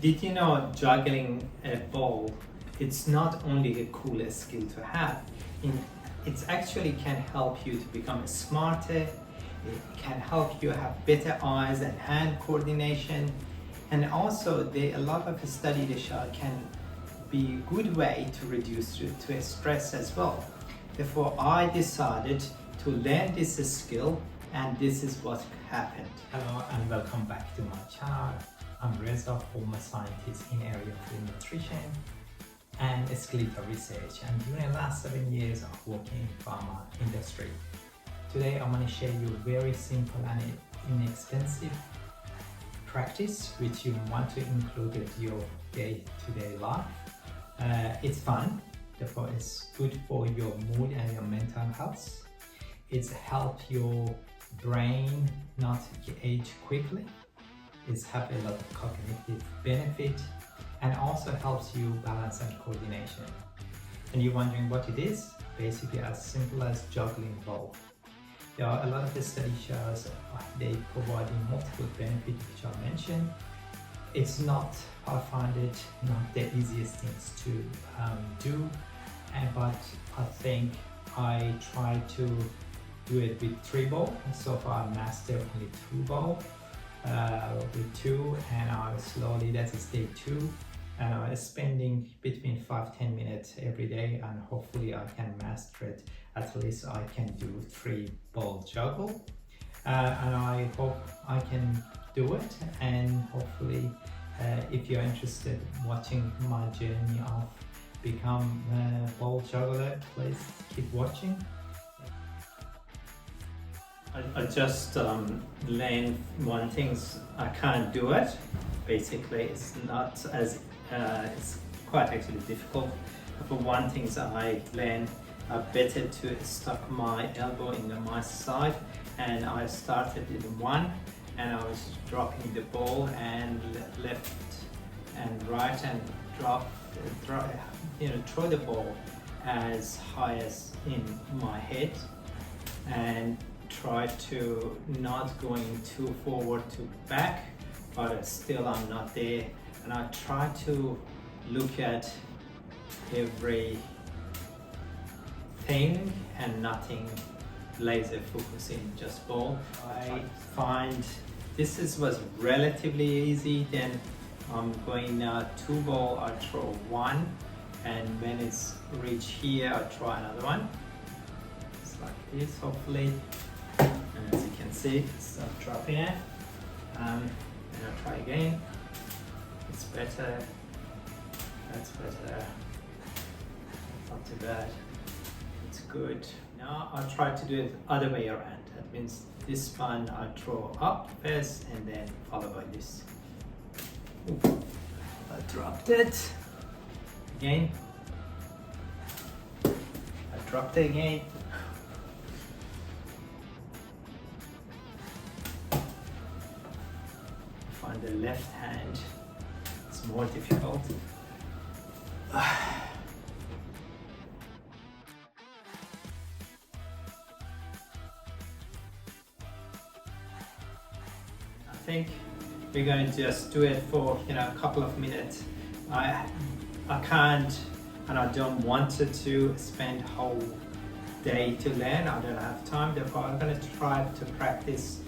Did you know juggling a ball, it's not only a cool skill to have, it actually can help you to become smarter, it can help you have better eyes and hand coordination, and also a lot of studies show can be a good way to reduce to stress as well. Therefore, I decided to learn this skill, and this is what happened. Hello and welcome back to my channel. I'm Reza, former scientist in area of food nutrition and skeletal research, and during the last 7 years I've worked in pharma industry. Today I'm going to share you a very simple and inexpensive practice which you want to include in your day-to-day life. It's fun, therefore it's good for your mood and your mental health. It's help your brain not age quickly. It's have a lot of cognitive benefit and also helps you balance and coordination. And you're wondering what it is? Basically as simple as juggling ball. There are a lot of the study shows they provide multiple benefits which I mentioned. It's not, I find it not the easiest things to do, but I think I try to do it with 3 balls. So far I mastered only 2 balls. With 2, and I slowly, that is day 2, and I was spending between 5-10 minutes every day, and hopefully I can master it. At least I can do 3 ball juggle, and I hope I can do it. And hopefully if you're interested in watching my journey of become a ball juggler, please keep watching. I just learned one thing, I can't do it. Basically, it's not as, it's quite actually difficult. For one thing I learned, better to stuck my elbow in my side, and I started in 1, and I was dropping the ball and left and right and throw the ball as high as in my head, and try to not going too forward to back, but still I'm not there. And I try to look at every thing and nothing laser focusing, just ball. I find this was relatively easy. Then I'm going 2 ball, I throw 1, and when it's reach here I try another one. It's like this, hopefully. And as you can see, start dropping it, and I'll try again. It's better, that's better, not too bad, it's good. Now I'll try to do it other way around. That means this one I throw up first and then followed by this. Ooh, I dropped it again, I dropped it again. On the left hand, it's more difficult. I think we're going to just do it for a couple of minutes. I can't, and I don't want to spend whole day to learn. I don't have time. Therefore, I'm going to try to practice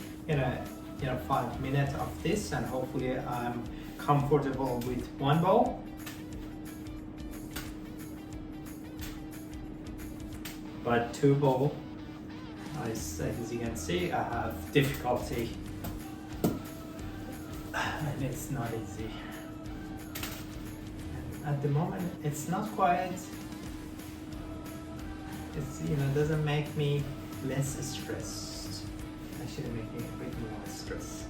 5 minutes of this, and hopefully I'm comfortable with 1 ball. But 2 ball, as you can see, I have difficulty, and it's not easy. And at the moment, it's not quite. It's doesn't make me less stressed. Actually making a bit more stress.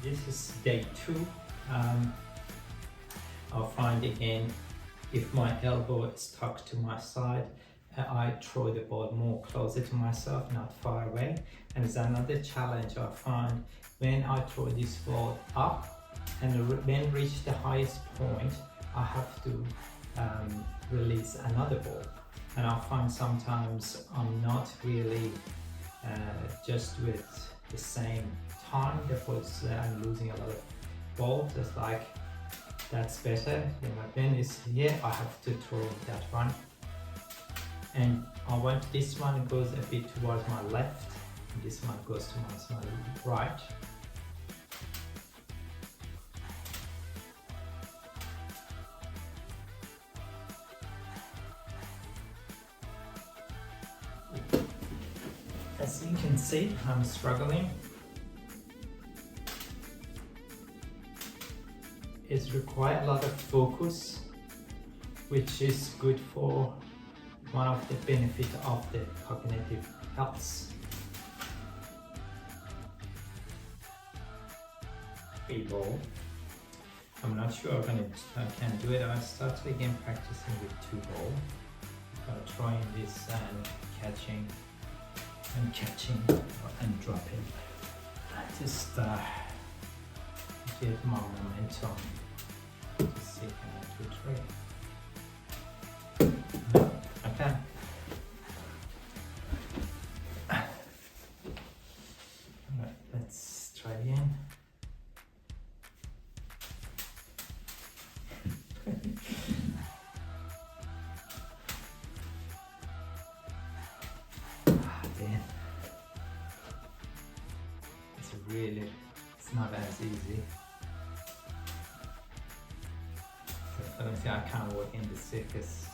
This is day 2. I'll find again, if my elbow is stuck to my side, I throw the ball more closer to myself, not far away. And it's another challenge I find when I throw this ball up, and when reach the highest point, I have to release another ball. and I find sometimes I'm not really just with the same time, therefore I'm losing a lot of ball. Just like that's better. Then my pen is here, I have to throw that one, and I want this one goes a bit towards my left, and this one goes towards my right. As you can see, I'm struggling. It requires a lot of focus, which is good for one of the benefits of the cognitive health. Free ball. I'm not sure I can do it. I'll start again practicing with 2 balls. Trying this and catching and dropping. I just get my momentum to see how to try. No, I can. Alright, let's try again. It's not as easy. So I don't think I can't work in the circus.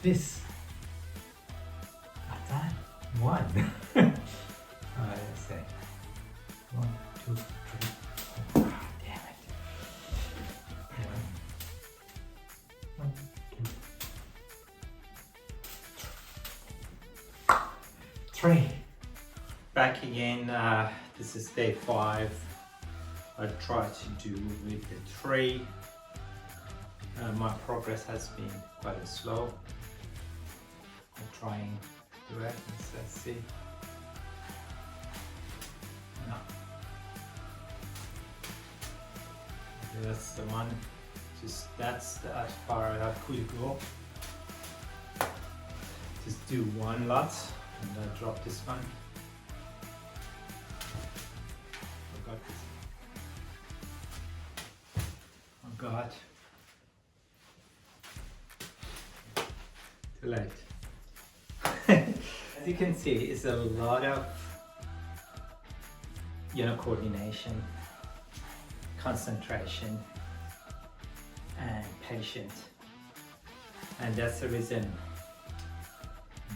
This. At that one. Alright, let's say 1, 2, 3. Ah, damn it. 1, 2, 3. Back again. This is day 5. I try to do with the 3. My progress has been quite slow. I'm trying to do it. Let's see. No. Okay, that's the one. That's as far as I could go. Just do 1 lot and then drop this one. Forgot this. Oh God. Too late. As you can see, it's a lot of coordination, concentration, and patience. And that's the reason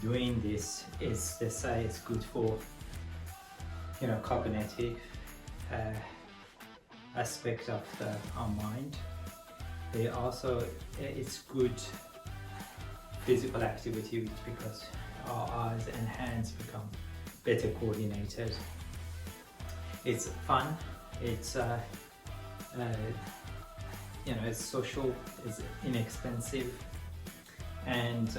doing this is, they say it's good for cognitive aspect of our mind. It's good physical activity, because our eyes and hands become better coordinated. It's fun. It's it's social. It's inexpensive, and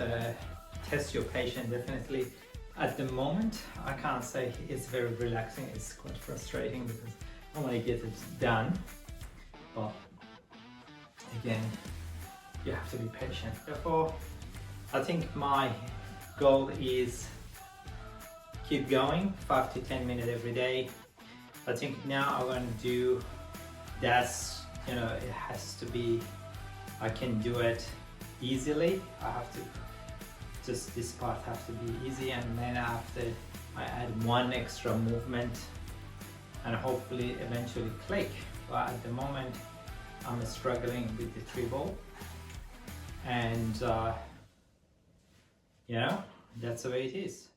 test your patience definitely. At the moment, I can't say it's very relaxing. It's quite frustrating because I want to get it done, but again, you have to be patient. Therefore, I think my goal is keep going 5 to 10 minutes every day. I think now I'm going to do that's, it has to be, I can do it easily. I have to, just this part have to be easy, and then after I add 1 extra movement and hopefully eventually click. But at the moment I'm struggling with the 3 ball, and that's the way it is.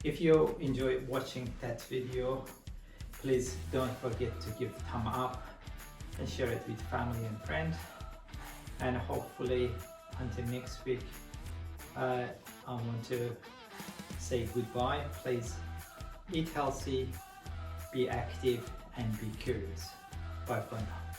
If you enjoy watching that video, please don't forget to give a thumb up and share it with family and friends. And hopefully until next week, I want to say goodbye. Please eat healthy, be active, and be curious. Bye for now.